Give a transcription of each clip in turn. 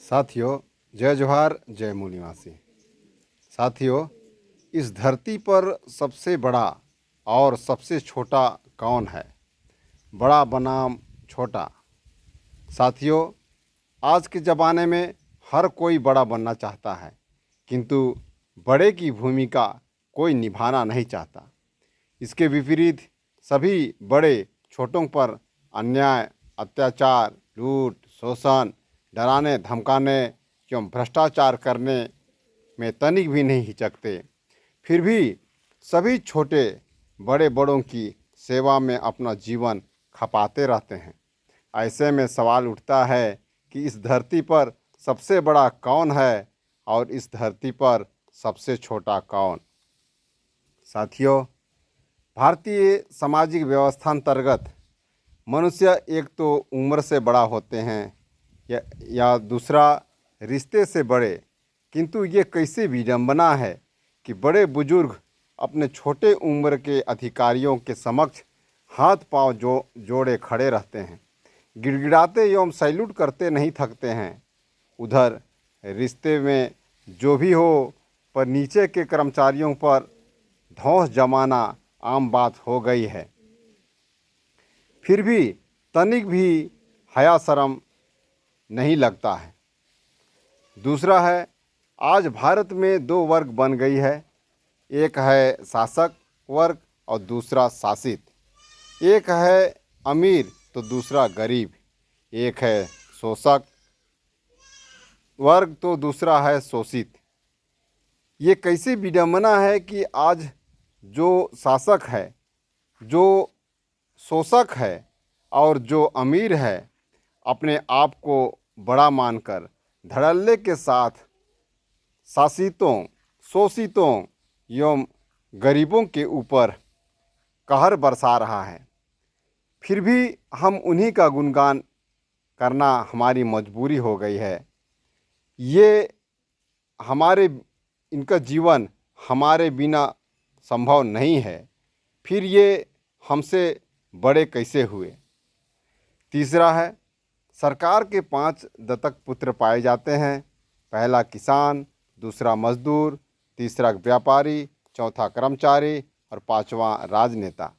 साथियों, जय जोहार, जय मूल निवासी। साथियों, इस धरती पर सबसे बड़ा और सबसे छोटा कौन है? बड़ा बनाम छोटा। साथियों, आज के ज़माने में हर कोई बड़ा बनना चाहता है, किंतु बड़े की भूमिका कोई निभाना नहीं चाहता। इसके विपरीत सभी बड़े छोटों पर अन्याय, अत्याचार, लूट, शोषण, डराने धमकाने एवं भ्रष्टाचार करने में तनिक भी नहीं हिचकते। फिर भी सभी छोटे बड़े बड़ों की सेवा में अपना जीवन खपाते रहते हैं। ऐसे में सवाल उठता है कि इस धरती पर सबसे बड़ा कौन है और इस धरती पर सबसे छोटा कौन? साथियों, भारतीय सामाजिक व्यवस्था अंतर्गत मनुष्य एक तो उम्र से बड़ा होते हैं या दूसरा रिश्ते से बड़े, किंतु ये कैसे विडंबना है कि बड़े बुजुर्ग अपने छोटे उम्र के अधिकारियों के समक्ष हाथ पांव जोड़े खड़े रहते हैं, गिड़गिड़ाते एवं सैल्यूट करते नहीं थकते हैं। उधर रिश्ते में जो भी हो, पर नीचे के कर्मचारियों पर धौंस जमाना आम बात हो गई है। फिर भी तनिक भी हया शर्म नहीं लगता है। दूसरा है, आज भारत में दो वर्ग बन गई है। एक है शासक वर्ग और दूसरा शासित। एक है अमीर तो दूसरा गरीब। एक है शोषक वर्ग तो दूसरा है शोषित। ये कैसी विडंबना है कि आज जो शासक है, जो शोषक है और जो अमीर है, अपने आप को बड़ा मानकर धड़ल्ले के साथ शासितों, शोषितों एवं गरीबों के ऊपर कहर बरसा रहा है। फिर भी हम उन्हीं का गुणगान करना हमारी मजबूरी हो गई है। ये इनका जीवन हमारे बिना संभव नहीं है। फिर ये हमसे बड़े कैसे हुए? तीसरा है, सरकार के 5 दत्तक पुत्र पाए जाते हैं। पहला किसान, दूसरा मजदूर, तीसरा व्यापारी, चौथा कर्मचारी और पांचवा राजनेता।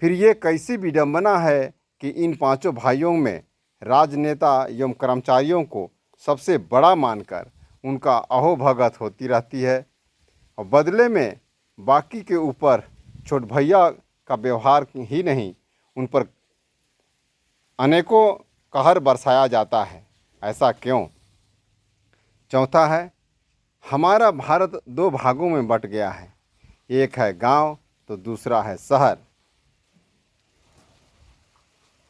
फिर ये कैसी विडंबना है कि इन पांचों भाइयों में राजनेता एवं कर्मचारियों को सबसे बड़ा मानकर उनका अहोभगत होती रहती है और बदले में बाकी के ऊपर छोट भैया का व्यवहार ही नहीं, उन पर अनेकों कहर बरसाया जाता है। ऐसा क्यों? चौथा है, हमारा भारत 2 भागों में बट गया है। एक है गांव तो दूसरा है शहर।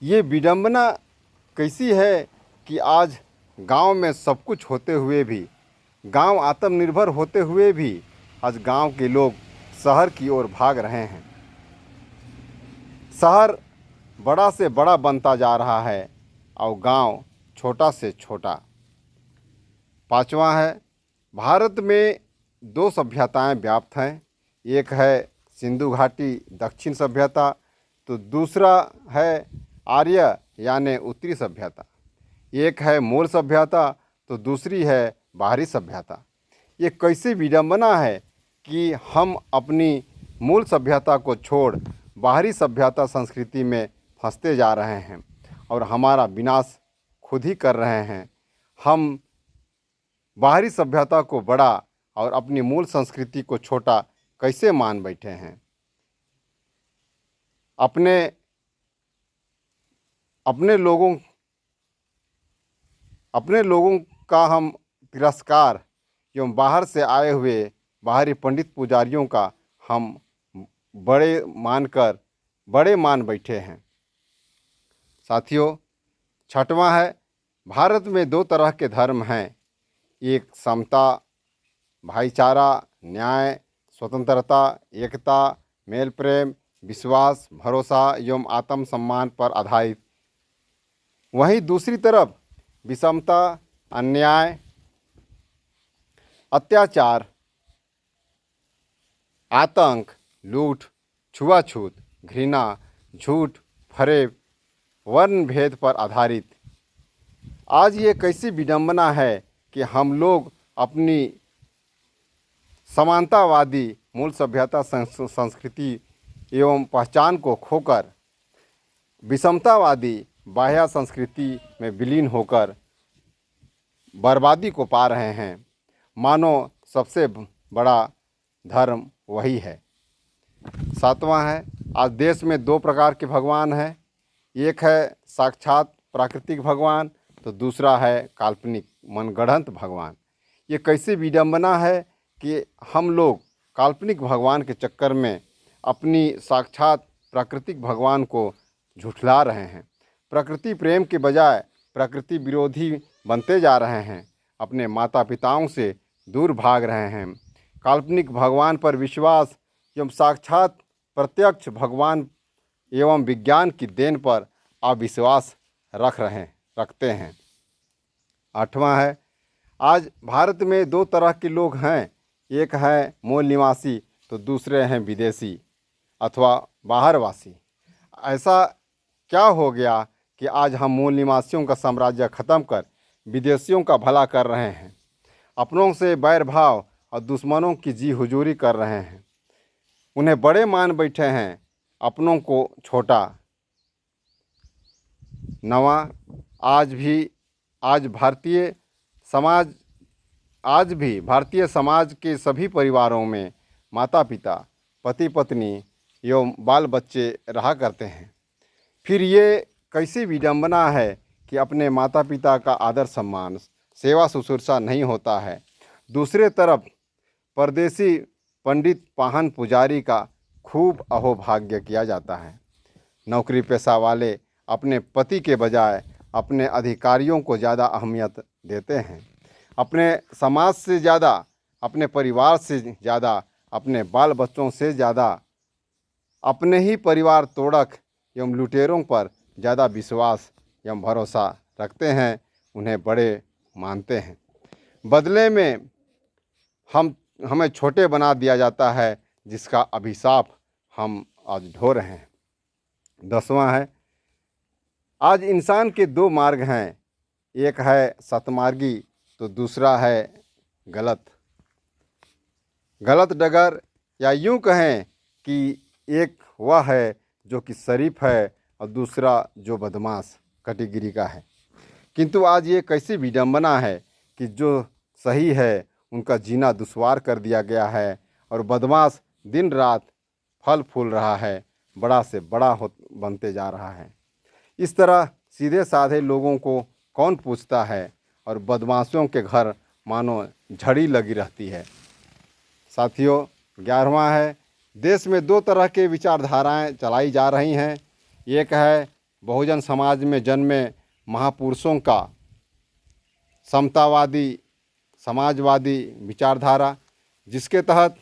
ये विडंबना कैसी है कि आज गांव में सब कुछ होते हुए भी, गांव आत्मनिर्भर होते हुए भी आज गांव के लोग शहर की ओर भाग रहे हैं। शहर बड़ा से बड़ा बनता जा रहा है और गांव छोटा से छोटा। पांचवा है, भारत में 2 सभ्यताएं व्याप्त हैं। एक है सिंधु घाटी दक्षिण सभ्यता तो दूसरा है आर्य यानी उत्तरी सभ्यता। एक है मूल सभ्यता तो दूसरी है बाहरी सभ्यता। ये कैसी विडंबना है कि हम अपनी मूल सभ्यता को छोड़ बाहरी सभ्यता संस्कृति में फंसते जा रहे हैं और हमारा विनाश खुद ही कर रहे हैं। हम बाहरी सभ्यता को बड़ा और अपनी मूल संस्कृति को छोटा कैसे मान बैठे हैं? अपने लोगों का हम तिरस्कार एवं बाहर से आए हुए बाहरी पंडित पुजारियों का हम बड़े मान बैठे हैं। साथियों, छठवां है, भारत में 2 तरह के धर्म हैं। एक समता, भाईचारा, न्याय, स्वतंत्रता, एकता, मेल प्रेम, विश्वास, भरोसा एवं आत्मसम्मान पर आधारित। वहीं दूसरी तरफ विषमता, अन्याय, अत्याचार, आतंक, लूट, छुआछूत, घृणा, झूठ, फरेब, वर्ण भेद पर आधारित। आज ये कैसी विडंबना है कि हम लोग अपनी समानतावादी मूल सभ्यता संस्कृति एवं पहचान को खोकर विषमतावादी बाह्य संस्कृति में विलीन होकर बर्बादी को पा रहे हैं। मानो सबसे बड़ा धर्म वही है। सातवां है, आज देश में दो प्रकार के भगवान हैं। एक है साक्षात प्राकृतिक भगवान, तो दूसरा है काल्पनिक मनगढ़ंत भगवान। ये कैसी विडंबना है कि हम लोग काल्पनिक भगवान के चक्कर में अपनी साक्षात प्राकृतिक भगवान को झुठला रहे हैं। प्रकृति प्रेम के बजाय प्रकृति विरोधी बनते जा रहे हैं। अपने माता पिताओं से दूर भाग रहे हैं। काल्पनिक भगवान पर विश्वास एवं साक्षात प्रत्यक्ष भगवान एवं विज्ञान की देन पर अविश्वास रखते हैं। आठवां है, आज भारत में दो तरह के लोग हैं। एक है मूल निवासी, तो दूसरे हैं विदेशी अथवा बाहरवासी। ऐसा क्या हो गया कि आज हम मूल निवासियों का साम्राज्य ख़त्म कर विदेशियों का भला कर रहे हैं, अपनों से बैर भाव और दुश्मनों की जी हुजूरी कर रहे हैं, उन्हें बड़े मान बैठे हैं, अपनों को छोटा। नवा, आज भी भारतीय समाज के सभी परिवारों में माता पिता, पति पत्नी एवं बाल बच्चे रहा करते हैं। फिर ये कैसी विडंबना है कि अपने माता पिता का आदर सम्मान, सेवा शुश्रूषा नहीं होता है। दूसरे तरफ परदेसी पंडित पाहन पुजारी का खूब अहोभाग्य किया जाता है। नौकरी पेशा वाले अपने पति के बजाय अपने अधिकारियों को ज़्यादा अहमियत देते हैं। अपने समाज से ज़्यादा, अपने परिवार से ज़्यादा, अपने बाल बच्चों से ज़्यादा अपने ही परिवार तोड़क एवं लुटेरों पर ज़्यादा विश्वास एवं भरोसा रखते हैं, उन्हें बड़े मानते हैं। बदले में हमें छोटे बना दिया जाता है, जिसका अभिशाप हम आज ढो रहे हैं। 10वां है, आज इंसान के दो मार्ग हैं। एक है सतमार्गी, तो दूसरा है गलत डगर, या यूं कहें कि एक वह है जो कि शरीफ है और दूसरा जो बदमाश कैटेगरी का है। किंतु आज ये कैसी विडंबना है कि जो सही है उनका जीना दुश्वार कर दिया गया है और बदमाश दिन रात फल फूल रहा है, बड़ा से बड़ा बनते जा रहा है। इस तरह सीधे साधे लोगों को कौन पूछता है और बदमाशों के घर मानो झड़ी लगी रहती है। साथियों, 11वां है, देश में दो तरह के विचारधाराएं चलाई जा रही हैं। एक है बहुजन समाज में जन्मे महापुरुषों का समतावादी समाजवादी विचारधारा, जिसके तहत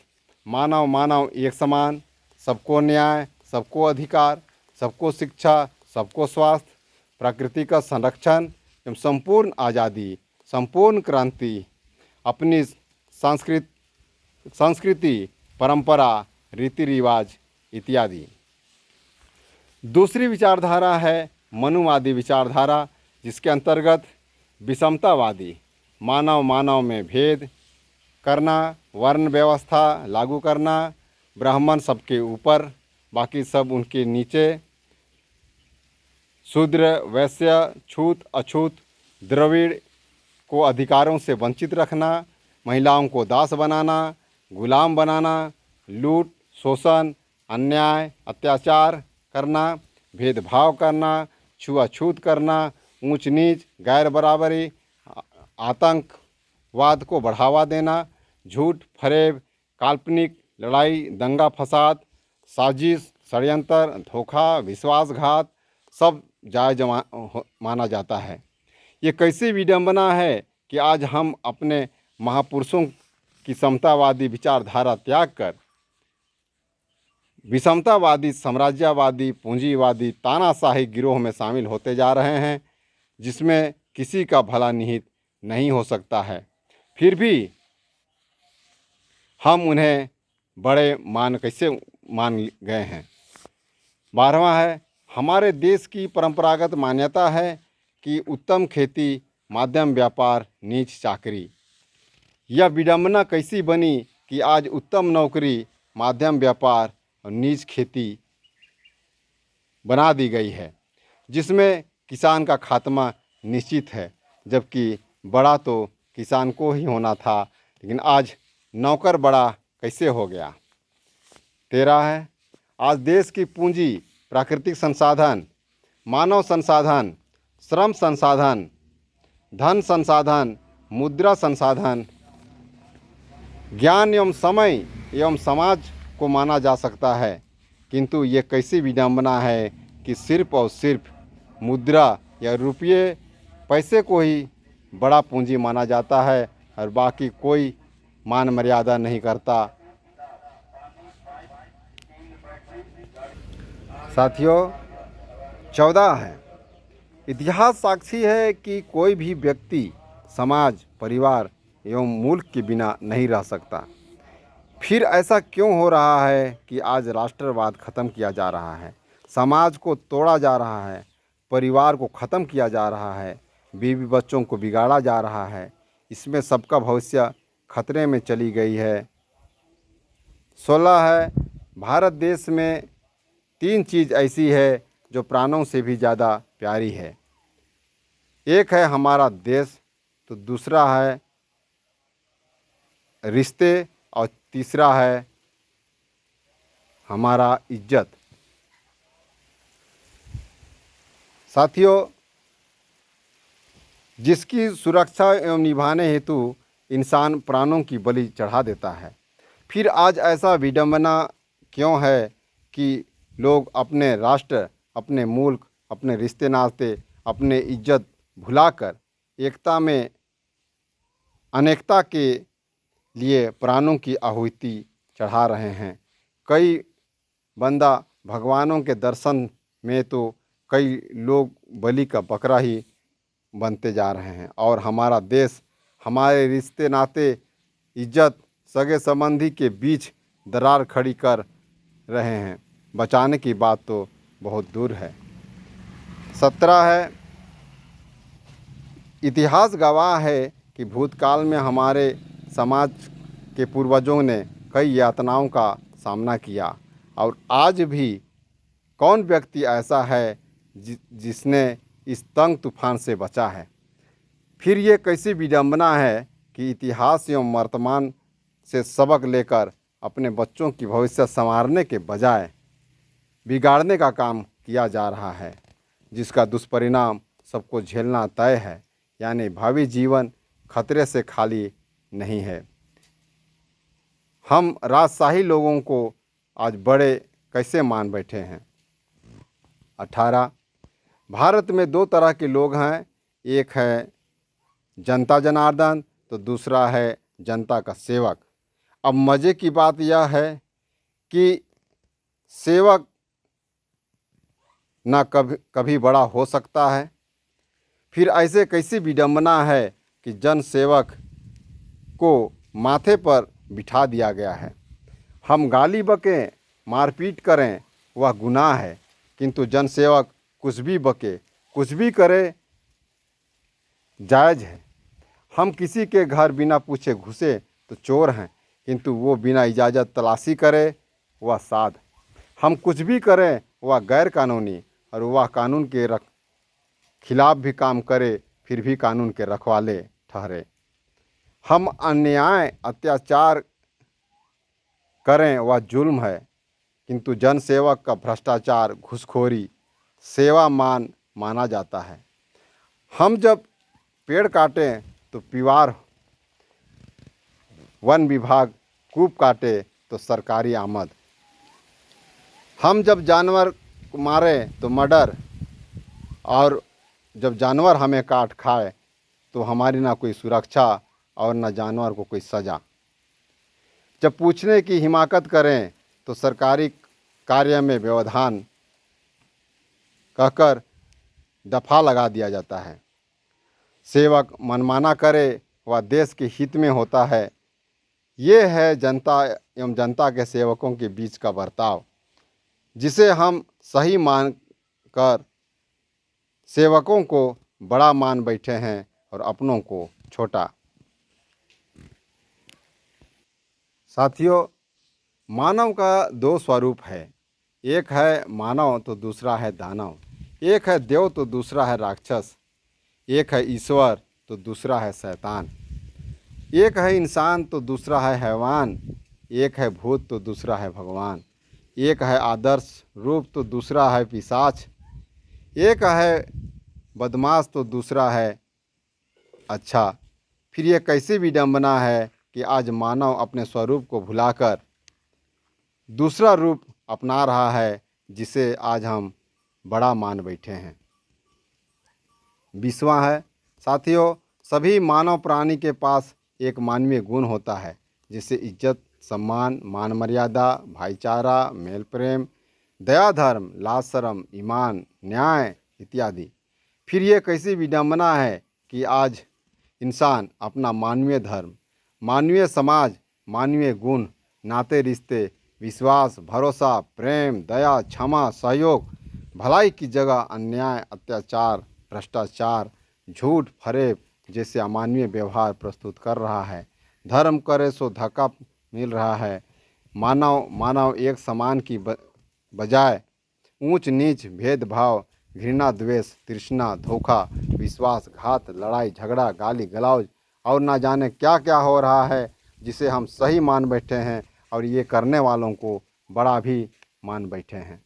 मानव एक समान, सबको न्याय, सबको अधिकार, सबको शिक्षा, सबको स्वास्थ्य, प्रकृति का संरक्षण एवं संपूर्ण आज़ादी, संपूर्ण क्रांति, अपनी संस्कृति, परंपरा, रीति रिवाज इत्यादि। दूसरी विचारधारा है मनुवादी विचारधारा, जिसके अंतर्गत विषमतावादी, मानव में भेद करना, वर्ण व्यवस्था लागू करना, ब्राह्मण सबके ऊपर, बाकी सब उनके नीचे, शूद्र, वैश्य, छूत अछूत, द्रविड़ को अधिकारों से वंचित रखना, महिलाओं को दास बनाना, गुलाम बनाना, लूट, शोषण, अन्याय, अत्याचार करना, भेदभाव करना, छुआछूत करना, ऊंच नीच, गैर बराबरी, आतंकवाद को बढ़ावा देना, झूठ, फरेब, काल्पनिक, लड़ाई, दंगा फसाद, साजिश, षड्यंत्र, धोखा, विश्वासघात सब जायज़ माना जाता है। ये कैसी विडंबना है कि आज हम अपने महापुरुषों की समतावादी विचारधारा त्याग कर विषमतावादी, साम्राज्यवादी, पूंजीवादी, तानाशाही गिरोह में शामिल होते जा रहे हैं, जिसमें किसी का भला निहित नहीं हो सकता है। फिर भी हम उन्हें बड़े कैसे मान गए हैं। 12वां है, हमारे देश की परंपरागत मान्यता है कि उत्तम खेती माध्यम व्यापार नीच चाकरी। यह विडंबना कैसी बनी कि आज उत्तम नौकरी माध्यम व्यापार और नीच खेती बना दी गई है, जिसमें किसान का खात्मा निश्चित है, जबकि बड़ा तो किसान को ही होना था, लेकिन आज नौकर बड़ा कैसे हो गया। 13 है, आज देश की पूंजी प्राकृतिक संसाधन, मानव संसाधन, श्रम संसाधन, धन संसाधन, मुद्रा संसाधन, ज्ञान एवं समय एवं समाज को माना जा सकता है, किंतु ये कैसी विडंबना है कि सिर्फ और सिर्फ मुद्रा या रुपये पैसे को ही बड़ा पूंजी माना जाता है और बाकी कोई मान मर्यादा नहीं करता। साथियों, 14 है, इतिहास साक्षी है कि कोई भी व्यक्ति समाज, परिवार एवं मुल्क के बिना नहीं रह सकता। फिर ऐसा क्यों हो रहा है कि आज राष्ट्रवाद खत्म किया जा रहा है, समाज को तोड़ा जा रहा है, परिवार को ख़त्म किया जा रहा है, बीवी बच्चों को बिगाड़ा जा रहा है। इसमें सबका भविष्य खतरे में चली गई है। 16 है, भारत देश में 3 चीज़ ऐसी है जो प्राणों से भी ज़्यादा प्यारी है। एक है हमारा देश, तो दूसरा है रिश्ते और तीसरा है हमारा इज्जत। साथियों, जिसकी सुरक्षा एवं निभाने हेतु इंसान प्राणों की बलि चढ़ा देता है, फिर आज ऐसा विडंबना क्यों है कि लोग अपने राष्ट्र, अपने मुल्क, अपने रिश्ते नाते, अपने इज्जत भुलाकर एकता में अनेकता के लिए प्राणों की आहुति चढ़ा रहे हैं। कई बंदा भगवानों के दर्शन में तो कई लोग बलि का बकरा ही बनते जा रहे हैं, और हमारा देश, हमारे रिश्ते नाते, इज्जत, सगे संबंधी के बीच दरार खड़ी कर रहे हैं। बचाने की बात तो बहुत दूर है। 17 है, इतिहास गवाह है कि भूतकाल में हमारे समाज के पूर्वजों ने कई यातनाओं का सामना किया, और आज भी कौन व्यक्ति ऐसा है जिसने इस तंग तूफान से बचा है। फिर ये कैसी विडंबना है कि इतिहास एवं वर्तमान से सबक लेकर अपने बच्चों की भविष्य संवारने के बजाय बिगाड़ने का काम किया जा रहा है, जिसका दुष्परिणाम सबको झेलना तय है, यानी भावी जीवन खतरे से खाली नहीं है। हम राजशाही लोगों को आज बड़े कैसे मान बैठे हैं। 18, भारत में 2 तरह के लोग हैं, एक है जनता जनार्दन, तो दूसरा है जनता का सेवक। अब मज़े की बात यह है कि सेवक ना कभी बड़ा हो सकता है। फिर ऐसे कैसी विडंबना है कि जन सेवक को माथे पर बिठा दिया गया है। हम गाली बकें, मारपीट करें, वह गुनाह है, किंतु जन सेवक कुछ भी बके, कुछ भी करे, जायज़ है। हम किसी के घर बिना पूछे घुसे तो चोर हैं, किंतु वो बिना इजाज़त तलाशी करे वह साध। हम कुछ भी करें वह गैर कानूनी, और वह कानून के खिलाफ भी काम करे फिर भी कानून के रखवाले ठहरे। हम अन्याय अत्याचार करें वह जुल्म है, किंतु जनसेवक का भ्रष्टाचार, घूसखोरी सेवा माना जाता है। हम जब पेड़ काटें तो पीवार, वन विभाग कूप काटे तो सरकारी आमद। हम जब जानवर को मारें तो मर्डर, और जब जानवर हमें काट खाए तो हमारी ना कोई सुरक्षा और ना जानवर को कोई सज़ा। जब पूछने की हिमाकत करें तो सरकारी कार्य में व्यवधान कहकर दफा लगा दिया जाता है। सेवक मनमाना करे वह देश के हित में होता है। ये है जनता एवं जनता के सेवकों के बीच का बर्ताव, जिसे हम सही मान कर सेवकों को बड़ा मान बैठे हैं और अपनों को छोटा। साथियों, मानव का दो स्वरूप है। एक है मानव तो दूसरा है दानव। एक है देव तो दूसरा है राक्षस। एक है ईश्वर तो दूसरा है शैतान। एक है इंसान तो दूसरा है हैवान। एक है भूत तो दूसरा है भगवान। एक है आदर्श रूप तो दूसरा है पिशाच। एक है बदमाश तो दूसरा है अच्छा। फिर ये कैसी विडंबना है कि आज मानव अपने स्वरूप को भुलाकर दूसरा रूप अपना रहा है, जिसे आज हम बड़ा मान बैठे हैं। 20वां है, साथियों, सभी मानव प्राणी के पास एक मानवीय गुण होता है, जिसे इज्जत, सम्मान, मान मर्यादा, भाईचारा, मेल प्रेम, दया, धर्म, लाज शर्म, ईमान, न्याय इत्यादि। फिर ये कैसी विडंबना है कि आज इंसान अपना मानवीय धर्म, मानवीय समाज, मानवीय गुण, नाते रिश्ते, विश्वास, भरोसा, प्रेम, दया, क्षमा, सहयोग, भलाई की जगह अन्याय, अत्याचार, भ्रष्टाचार, झूठ, फरेब जैसे अमानवीय व्यवहार प्रस्तुत कर रहा है। धर्म करे सो धक्का मिल रहा है। मानव मानव एक समान की बजाय ऊंच नीच, भेदभाव, घृणा, द्वेष, तृष्णा, धोखा, विश्वासघात, लड़ाई झगड़ा, गाली गलौज और ना जाने क्या क्या हो रहा है, जिसे हम सही मान बैठे हैं और ये करने वालों को बड़ा भी मान बैठे हैं।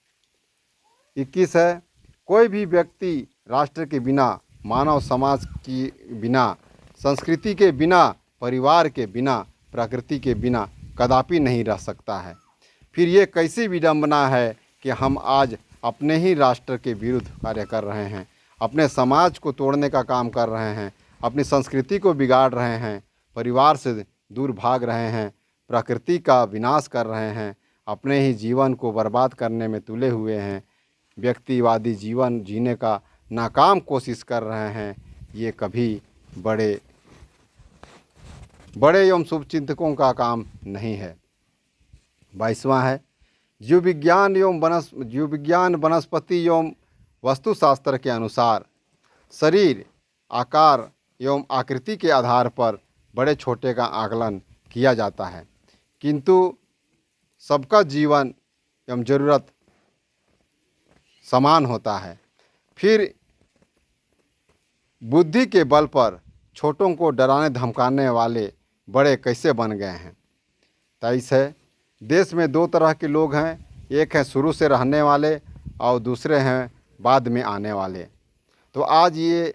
21 है, कोई भी व्यक्ति राष्ट्र के बिना, मानव समाज की बिना, संस्कृति के बिना, परिवार के बिना, प्रकृति के बिना कदापि नहीं रह सकता है। फिर ये कैसी विडंबना है कि हम आज अपने ही राष्ट्र के विरुद्ध कार्य कर रहे हैं, अपने समाज को तोड़ने का काम कर रहे हैं, अपनी संस्कृति को बिगाड़ रहे हैं, परिवार से दूर भाग रहे हैं, प्रकृति का विनाश कर रहे हैं, अपने ही जीवन को बर्बाद करने में तुले हुए हैं, व्यक्तिवादी जीवन जीने का नाकाम कोशिश कर रहे हैं। ये कभी बड़े एवं शुभचिंतकों का काम नहीं है। 22वां है, जीव विज्ञान वनस्पति एवं वस्तुशास्त्र के अनुसार शरीर, आकार एवं आकृति के आधार पर बड़े छोटे का आकलन किया जाता है, किंतु सबका जीवन एवं ज़रूरत समान होता है। फिर बुद्धि के बल पर छोटों को डराने धमकाने वाले बड़े कैसे बन गए हैं। 23 है, देश में दो तरह के लोग हैं, एक हैं शुरू से रहने वाले और दूसरे हैं बाद में आने वाले। तो आज ये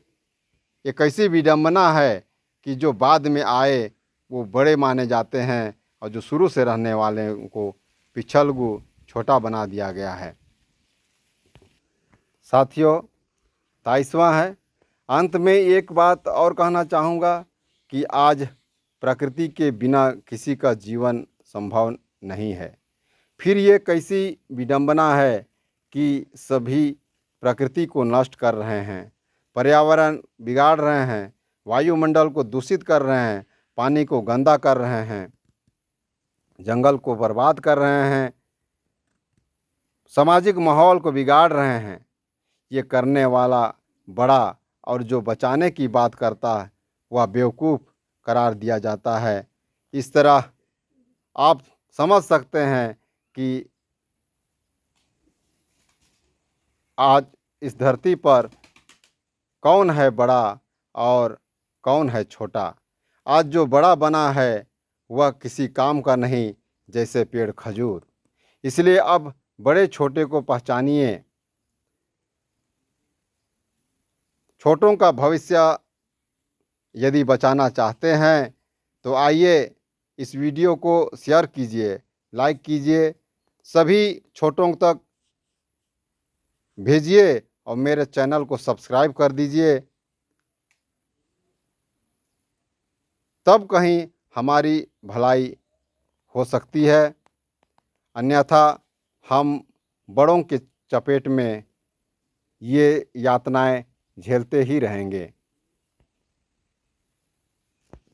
कैसी विडंबना है कि जो बाद में आए वो बड़े माने जाते हैं और जो शुरू से रहने वाले को पिछलगू, छोटा बना दिया गया है। साथियों, 23वां है, अंत में एक बात और कहना चाहूँगा कि आज प्रकृति के बिना किसी का जीवन संभव नहीं है। फिर ये कैसी विडंबना है कि सभी प्रकृति को नष्ट कर रहे हैं, पर्यावरण बिगाड़ रहे हैं, वायुमंडल को दूषित कर रहे हैं, पानी को गंदा कर रहे हैं, जंगल को बर्बाद कर रहे हैं, सामाजिक माहौल को बिगाड़ रहे हैं। ये करने वाला बड़ा और जो बचाने की बात करता है वह बेवकूफ़ करार दिया जाता है। इस तरह आप समझ सकते हैं कि आज इस धरती पर कौन है बड़ा और कौन है छोटा। आज जो बड़ा बना है वह किसी काम का नहीं, जैसे पेड़ खजूर। इसलिए अब बड़े छोटे को पहचानिए। छोटों का भविष्य यदि बचाना चाहते हैं तो आइए इस वीडियो को शेयर कीजिए, लाइक कीजिए, सभी छोटों तक भेजिए और मेरे चैनल को सब्सक्राइब कर दीजिए। तब कहीं हमारी भलाई हो सकती है, अन्यथा हम बड़ों के चपेट में ये यातनाएं झेलते ही रहेंगे।